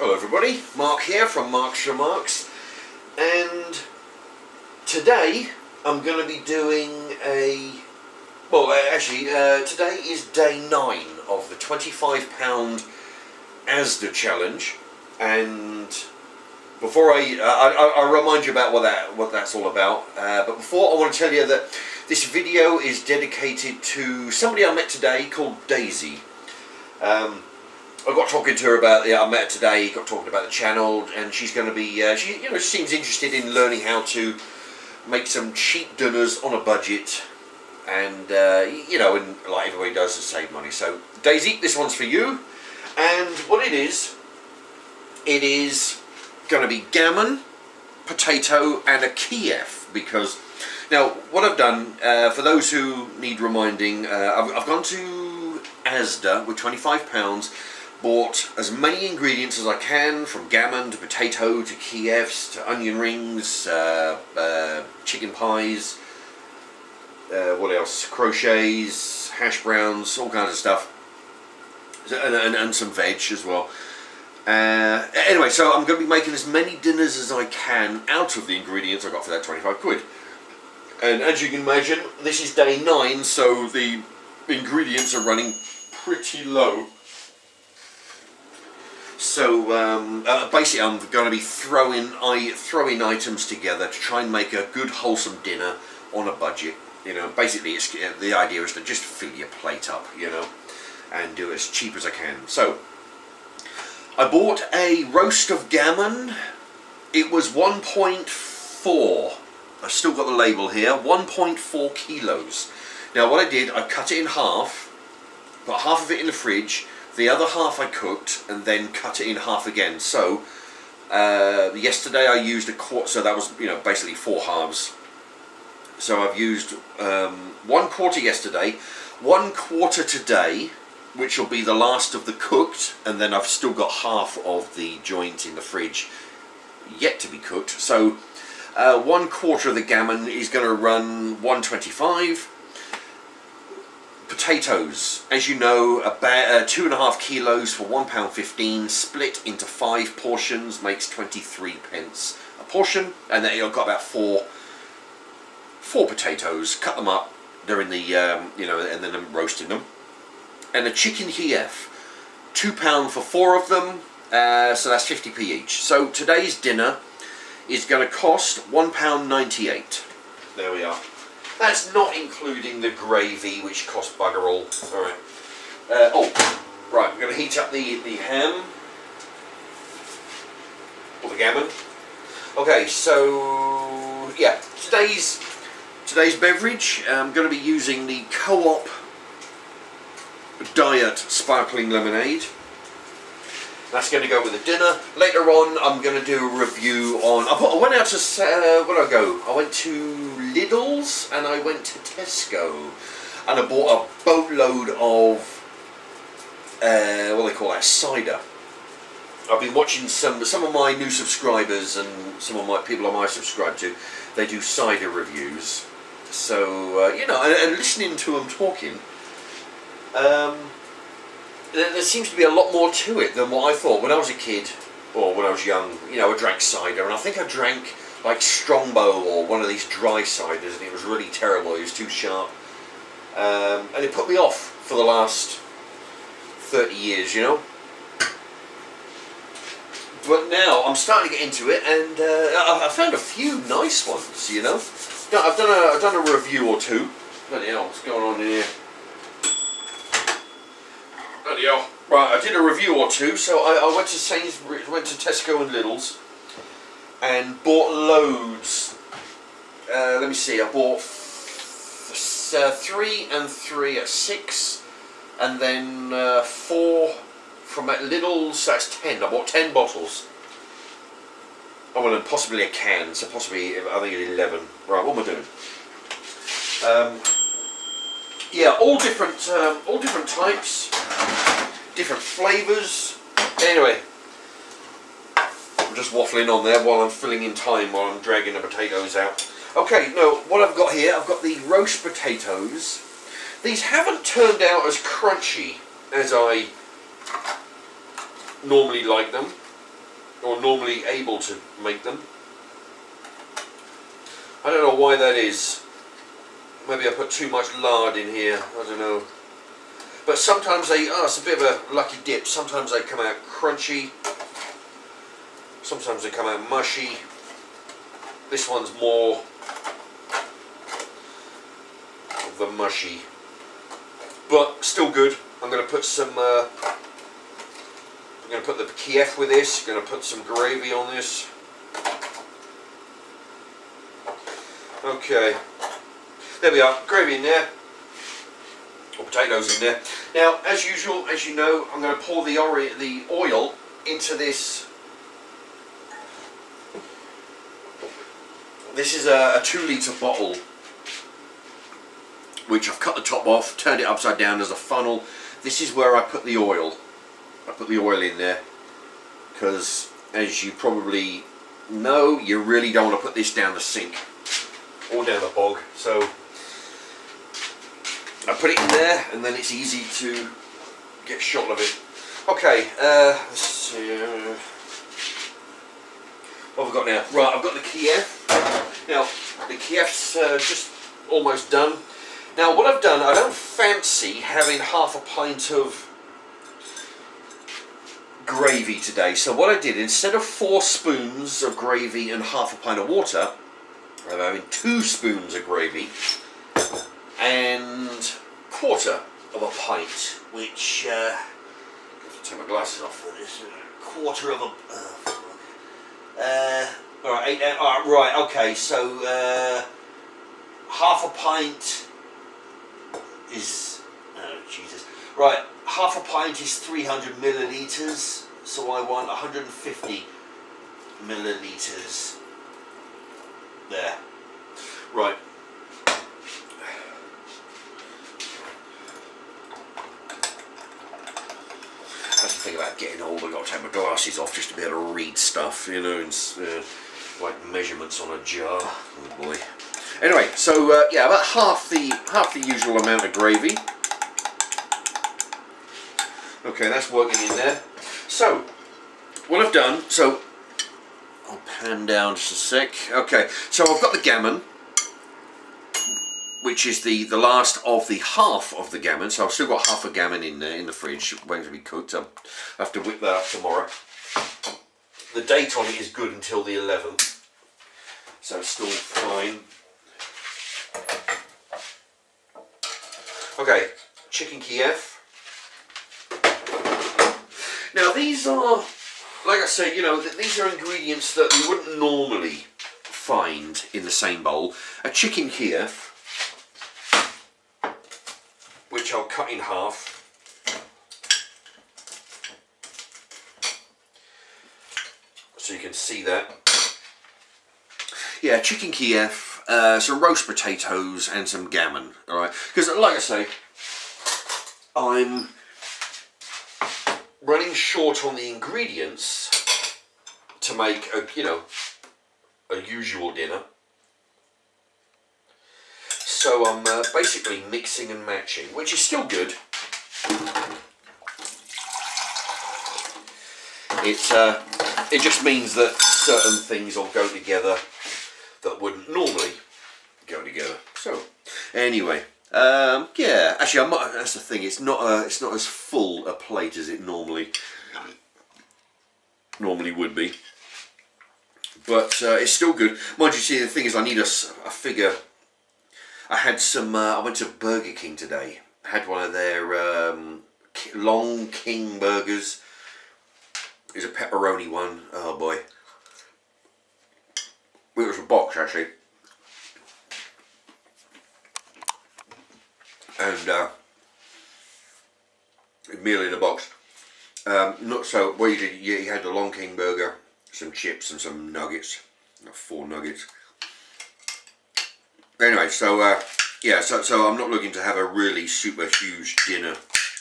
Hello everybody, Mark here from Mark's Remarks, and today I'm going to be doing today is day 9 of the £25 ASDA challenge, and before I'll remind you about what that's all about, but before I want to tell you that this video is dedicated to somebody I met today called Daisy. I got talking to her about, I met her today, got talking about the channel, and she's going to be, she seems interested in learning how to make some cheap dinners on a budget, and, and like everybody does, to save money. So, Daisy, this one's for you, and what it is going to be gammon, potato, and a Kiev, because, now, what I've done, for those who need reminding, I've gone to ASDA with £25, bought as many ingredients as I can, from gammon to potato to Kievs to onion rings, chicken pies, what else, crochets, hash browns, all kinds of stuff, and some veg as well. Anyway, so I'm going to be making as many dinners as I can out of the ingredients I got for that 25 quid. And as you can imagine, this is day 9, so the ingredients are running pretty low. So basically I'm going to be throwing items together to try and make a good wholesome dinner on a budget. Basically the idea is to just fill your plate up, and do it as cheap as I can. So I bought a roast of gammon. It was 1.4. I've still got the label here, 1.4 kilos. Now what I did, I cut it in half, put half of it in the fridge, the other half I cooked, and then cut it in half again. So yesterday I used a quarter, so that was basically 4 halves. So I've used 1 quarter yesterday, 1 quarter today, which will be the last of the cooked, and then I've still got half of the joint in the fridge yet to be cooked. So 1 quarter of the gammon is going to run 125. Potatoes, as you know, about 2.5 kilos for £1.15, split into 5 portions, makes 23p a portion, and then I've got about four potatoes. Cut them up, they're in the and then I'm roasting them. And a chicken Kiev, £2 for 4 of them, so that's 50p each. So today's dinner is going to cost £1.98. There we are. That's not including the gravy, which costs bugger all. Alright. Right, we're going to heat up the ham. Or the gammon. Okay, so yeah, today's beverage, I'm going to be using the Co-op Diet Sparkling Lemonade. That's going to go with the dinner. Later on, I'm going to do a review on... I went out to... where did I go? I went to Lidl's and I went to Tesco. And I bought a boatload of... what do they call that? Cider. I've been watching some of my new subscribers and some of my people I might subscribe to. They do cider reviews. So, and listening to them talking... there seems to be a lot more to it than what I thought. When I was a kid, or when I was young, I drank cider, and I think I drank like Strongbow or one of these dry ciders, and it was really terrible. It was too sharp, and it put me off for the last 30 years, But now I'm starting to get into it, and I found a few nice ones, I've done a review or two. Bloody hell, what's going on in here? Bloody hell. Right, I did a review or two, so I went to went to Tesco and Lidl's and bought loads. Let me see, I bought 3 and 3 at 6, and then 4 from at Lidl's, that's 10. I bought 10 bottles. Oh, and possibly a can, so possibly, I think it's 11. Right, what am I doing? Yeah, all different types, different flavours. Anyway, I'm just waffling on there while I'm filling in time while I'm dragging the potatoes out. Okay, no, what I've got here, I've got the roast potatoes. These haven't turned out as crunchy as I normally like them. or normally able to make them. I don't know why that is. Maybe I put too much lard in here, I don't know. But sometimes they, it's a bit of a lucky dip. Sometimes they come out crunchy. Sometimes they come out mushy. This one's more of the mushy. But still good. I'm going to put some, I'm going to put the Kiev with this. I'm going to put some gravy on this. Okay. There we are, gravy in there, or potatoes in there. Now, as usual, as you know, I'm going to pour the oil into this. This is a 2 litre bottle, which I've cut the top off, turned it upside down as a funnel. This is where I put the oil. I put the oil in there, because as you probably know, you really don't want to put this down the sink, or down the bog. So I put it in there, and then it's easy to get shot of it. Okay, let's see. What have I got now? Right, I've got the Kiev. Now, the Kiev's just almost done. Now, what I've done, I don't fancy having half a pint of gravy today. So what I did, instead of 4 spoons of gravy and half a pint of water, I'm having 2 spoons of gravy and quarter of a pint, which I have to take my glasses off for this. Quarter of a alright, right, okay, so half a pint is, oh Jesus, right, half a pint is 300 millilitres, so I want 150 millilitres there. Right. That's the thing about getting older, I've got to take my glasses off just to be able to read stuff, you know, and like measurements on a jar. Oh boy. Anyway, so yeah, about half the usual amount of gravy. Okay, that's working in there. So, what I've done, so I'll pan down just a sec. Okay, so I've got the gammon, which is the last of the half of the gammon. So I've still got half a gammon in there in the fridge, waiting to be cooked. I'll have to whip that up tomorrow. The date on it is good until the 11th, so it's still fine. Okay, chicken Kiev. Now these are, like I say, you know, these are ingredients that you wouldn't normally find in the same bowl. A chicken Kiev, which I'll cut in half. So you can see that. Yeah, chicken Kiev, some roast potatoes and some gammon, alright? Because like I say, I'm running short on the ingredients to make a, you know, a usual dinner. So I'm basically mixing and matching, which is still good. It just means that certain things will go together that wouldn't normally go together. So anyway, yeah. Actually, that's the thing. It's not as full a plate as it normally would be. But it's still good. Mind you, see, the thing is, I need a figure. I had some. I went to Burger King today. Had one of their long King burgers. It's a pepperoni one. Oh boy. It was a box actually. And a meal in a box. Not so. What you did, you had the Long King burger, some chips and some nuggets. 4 nuggets. Anyway, so yeah, so I'm not looking to have a really super huge dinner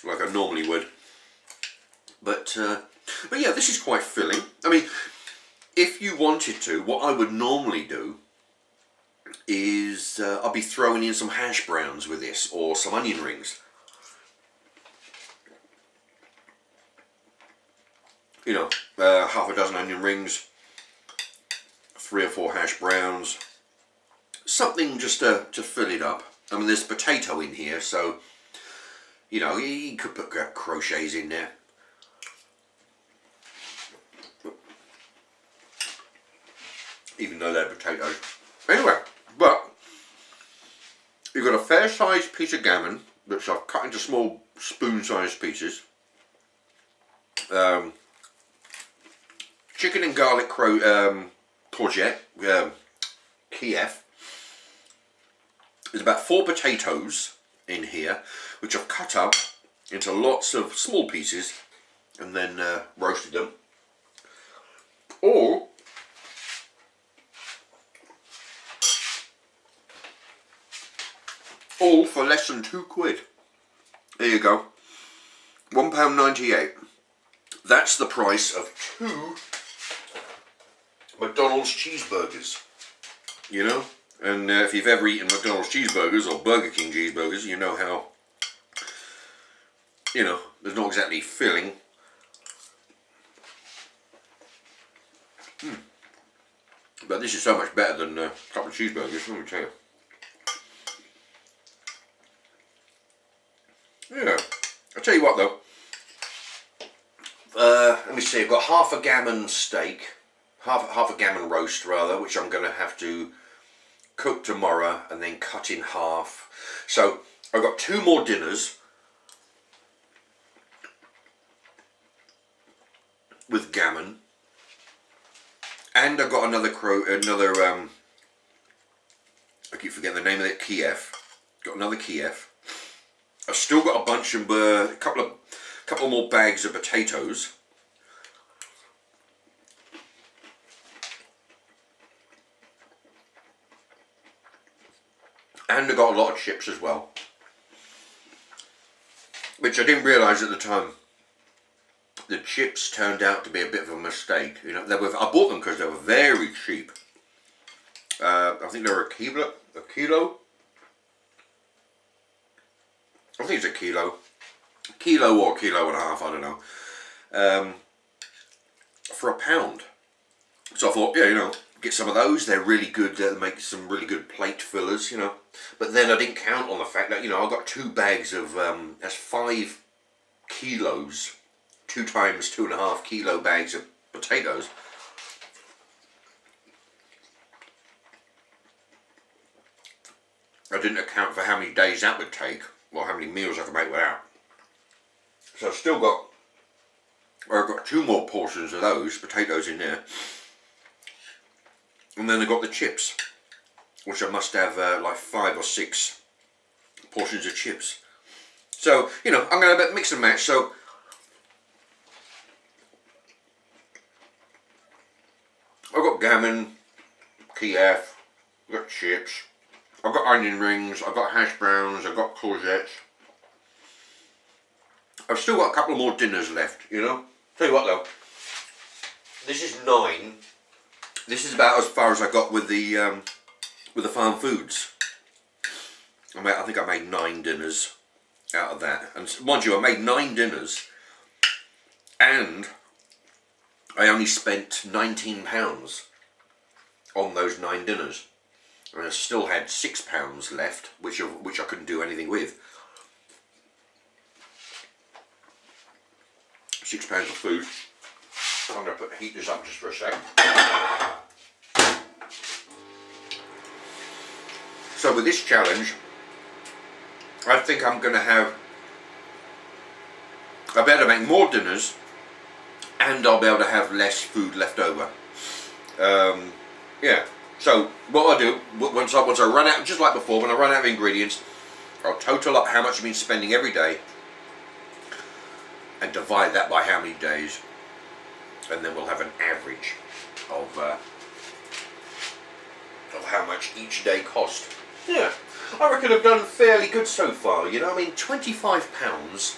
like I normally would. But yeah, this is quite filling. I mean, if you wanted to, what I would normally do is I'll be throwing in some hash browns with this, or some onion rings. you know, half a dozen onion rings, 3 or 4 hash browns, something just to fill it up. I mean, there's potato in here, so, you know, you could put crochets in there. Even though they're potatoes. Anyway, but you've got a fair sized piece of gammon, which I've cut into small spoon sized pieces. Chicken and garlic courgette, Kiev. There's about 4 potatoes in here, which I've cut up into lots of small pieces and then roasted them. All for less than £2. There you go. £1.98. That's the price of 2 McDonald's cheeseburgers. You know? And if you've ever eaten McDonald's cheeseburgers or Burger King cheeseburgers, you know how, you know, there's not exactly filling. But this is so much better than a couple of cheeseburgers, let me tell you. Yeah, I'll tell you what though. Let me see, I've got half a gammon steak, half a gammon roast rather, which I'm going to have to cook tomorrow and then cut in half. So I've got 2 more dinners with gammon, and I've got another I keep forgetting the name of it, Kiev. Got another Kiev. I've still got a bunch of a couple more bags of potatoes. And I got a lot of chips as well, which I didn't realise at the time. The chips turned out to be a bit of a mistake. You know, I bought them because they were very cheap. I think they were a kilo. I think it's a kilo or kilo and a half. I don't know. For £1. So I thought, yeah, you know, get some of those. They're really good. They make some really good plate fillers, you know. But then I didn't count on the fact that, you know, I got 2 bags of that's 5 kilos, 2 times 2.5 kilo bags of potatoes. I didn't account for how many days that would take, or how many meals I could make without. So I've still got, I've got 2 more portions of those potatoes in there. And then I got the chips, which I must have like 5 or 6 portions of chips. So, you know, I'm going to mix and match. So I've got gammon, Kiev, I've got chips, I've got onion rings, I've got hash browns, I've got courgettes. I've still got a couple more dinners left, you know. Tell you what though, this is 9. This is about as far as I got with the farm foods. I think I made 9 dinners out of that. And mind you, I made 9 dinners and I only spent £19 on those 9 dinners. And I still had £6 left, which I couldn't do anything with. £6 of food. I'm going to heat this up just for a sec. So with this challenge, I think I'm going to have, I better make more dinners and I'll be able to have less food left over. Yeah, so what I'll do, once I run out, just like before, when I run out of ingredients, I'll total up how much I've been spending every day and divide that by how many days, and then we'll have an average of how much each day cost. Yeah, I reckon I've done fairly good so far, you know. I mean, £25.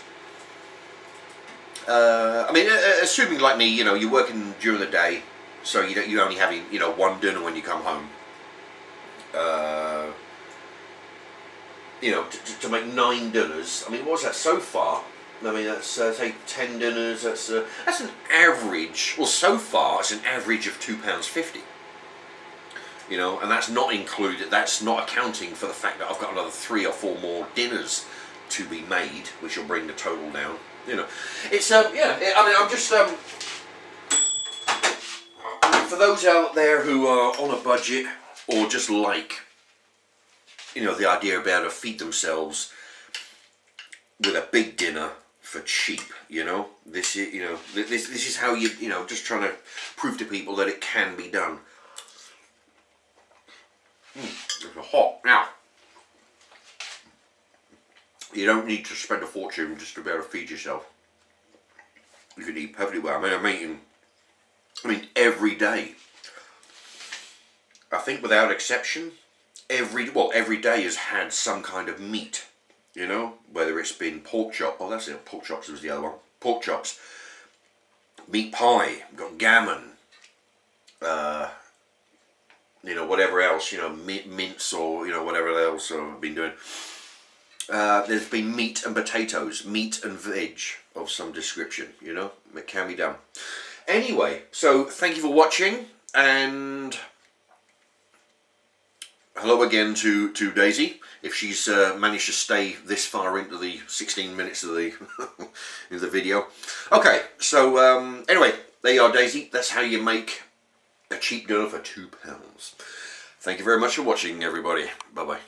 I mean, assuming like me, you know, you're working during the day, so you're only having, you know, 1 dinner when you come home. You know, to make 9 dinners. I mean, what was that so far? I mean, that's say 10 dinners. That's an average. Well, so far it's an average of £2.50. You know, and that's not included. That's not accounting for the fact that I've got another 3 or 4 more dinners to be made, which will bring the total down. You know, it's yeah. I mean, I'm just for those out there who are on a budget or just like, you know, the idea of being able to feed themselves with a big dinner for cheap. You know, this is, you know, this is how you know, just trying to prove to people that it can be done. It's hot now. You don't need to spend a fortune just to be able to feed yourself. You can eat perfectly well. I mean, I'm eating, every day. I think without exception, every day has had some kind of meat. You know, whether it's been pork chop. Oh, that's it. Pork chops was the other one. Pork chops, meat pie, got gammon. You know, whatever else, you know, mince or, you know, whatever else I've been doing. There's been meat and potatoes, meat and veg of some description, you know, it can be done. Anyway, so thank you for watching, and hello again to Daisy, if she's managed to stay this far into the 16 minutes of the, in the video. Okay, so anyway, there you are, Daisy. That's how you make a cheap dinner for £2. Thank you very much for watching, everybody. Bye bye.